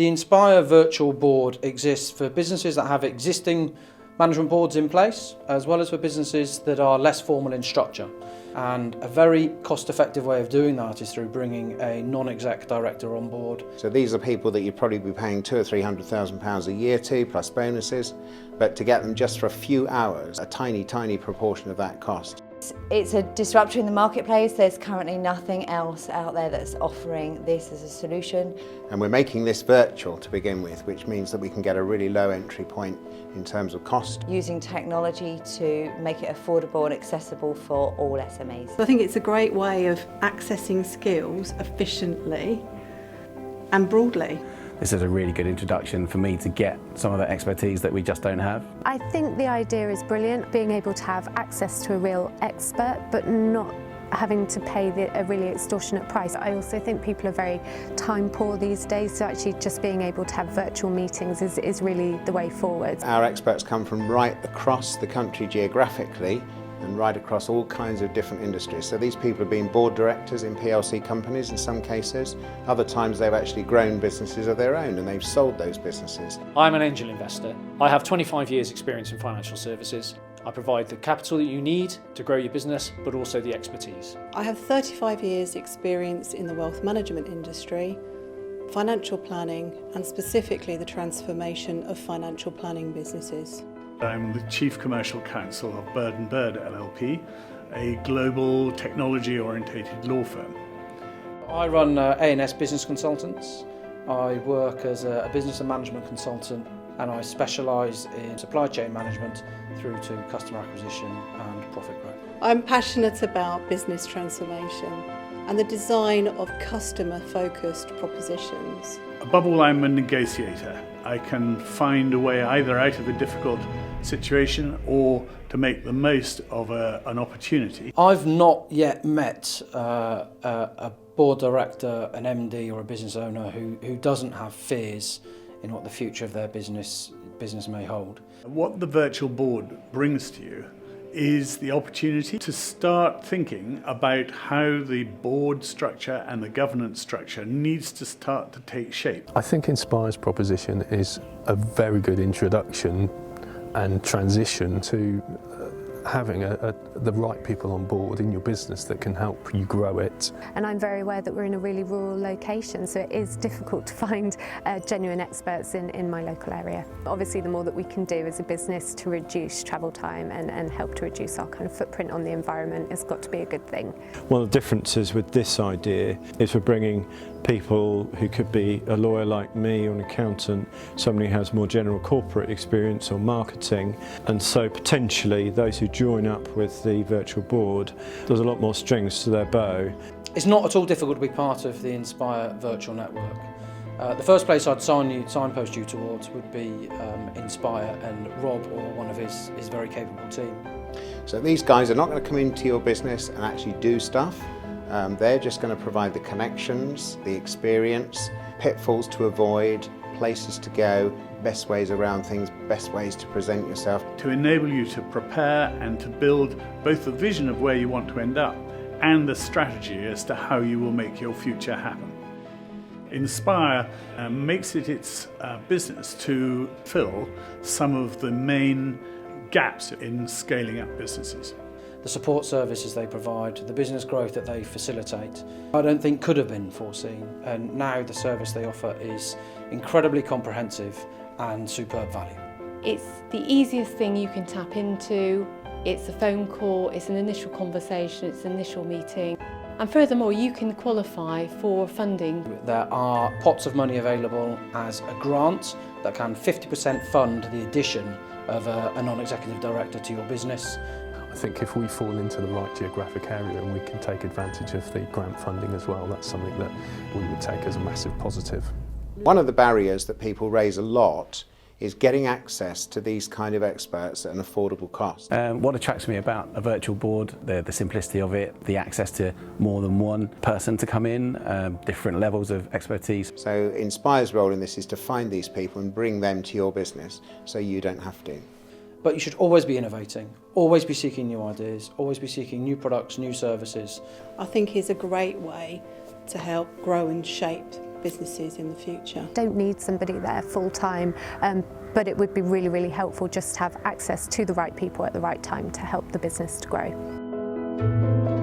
The Inspire virtual board exists for businesses that have existing management boards in place, as well as for businesses that are less formal in structure. And a very cost-effective way of doing that is through bringing a non-exec director on board. So these are people that you'd probably be paying £200,000 or £300,000 a year to, plus bonuses, but to get them just for a few hours, a tiny, tiny proportion of that cost. It's a disruptor in the marketplace. There's currently nothing else out there that's offering this as a solution. And we're making this virtual to begin with, which means that we can get a really low entry point in terms of cost. Using technology to make it affordable and accessible for all SMEs. I think it's a great way of accessing skills efficiently and broadly. This is a really good introduction for me to get some of the expertise that we just don't have. I think the idea is brilliant, being able to have access to a real expert, but not having to pay a really extortionate price. I also think people are very time poor these days, so actually just being able to have virtual meetings is really the way forward. Our experts come from right across the country geographically and right across all kinds of different industries. So these people have been board directors in PLC companies in some cases. Other times they've actually grown businesses of their own and they've sold those businesses. I'm an angel investor. I have 25 years experience in financial services. I provide the capital that you need to grow your business, but also the expertise. I have 35 years experience in the wealth management industry, financial planning, and specifically the transformation of financial planning businesses. I'm the Chief Commercial Counsel of Bird & Bird LLP, a global technology-orientated law firm. I run A&S Business Consultants. I work as a business and management consultant, and I specialise in supply chain management through to customer acquisition and profit growth. I'm passionate about business transformation and the design of customer-focused propositions. Above all, I'm a negotiator. I can find a way either out of a difficult situation or to make the most of an opportunity. I've not yet met a board director, an MD or a business owner who doesn't have fears in what the future of their business may hold. What the virtual board brings to you is the opportunity to start thinking about how the board structure and the governance structure needs to start to take shape. I think Inspire's proposition is a very good introduction and transition to having the right people on board in your business that can help you grow it. And I'm very aware that we're in a really rural location, so it is difficult to find genuine experts in my local area. Obviously, the more that we can do as a business to reduce travel time and help to reduce our kind of footprint on the environment has got to be a good thing. One of the differences with this idea is we're bringing people who could be a lawyer like me or an accountant, somebody who has more general corporate experience or marketing, and so potentially those who join up with the virtual board, there's a lot more strings to their bow. It's not at all difficult to be part of the Inspire virtual network. The first place I'd signpost you towards would be Inspire and Rob or one of his very capable team. So these guys are not going to come into your business and actually do stuff. They're just going to provide the connections, the experience, pitfalls to avoid, places to go, best ways around things, best ways to present yourself. To enable you to prepare and to build both the vision of where you want to end up and the strategy as to how you will make your future happen. Inspire makes it its business to fill some of the main gaps in scaling up businesses. The support services they provide, the business growth that they facilitate, I don't think could have been foreseen. And now the service they offer is incredibly comprehensive and superb value. It's the easiest thing you can tap into. It's a phone call, it's an initial conversation, it's an initial meeting. And furthermore, you can qualify for funding. There are pots of money available as a grant that can 50% fund the addition of a non-executive director to your business. I think if we fall into the right geographic area and we can take advantage of the grant funding as well, that's something that we would take as a massive positive. One of the barriers that people raise a lot is getting access to these kind of experts at an affordable cost. What attracts me about a virtual board, the simplicity of it, the access to more than one person to come in, different levels of expertise. So Inspire's role in this is to find these people and bring them to your business so you don't have to. But you should always be innovating, always be seeking new ideas, always be seeking new products, new services. I think it's a great way to help grow and shape businesses in the future. Don't need somebody there full time, but it would be really, really helpful just to have access to the right people at the right time to help the business to grow.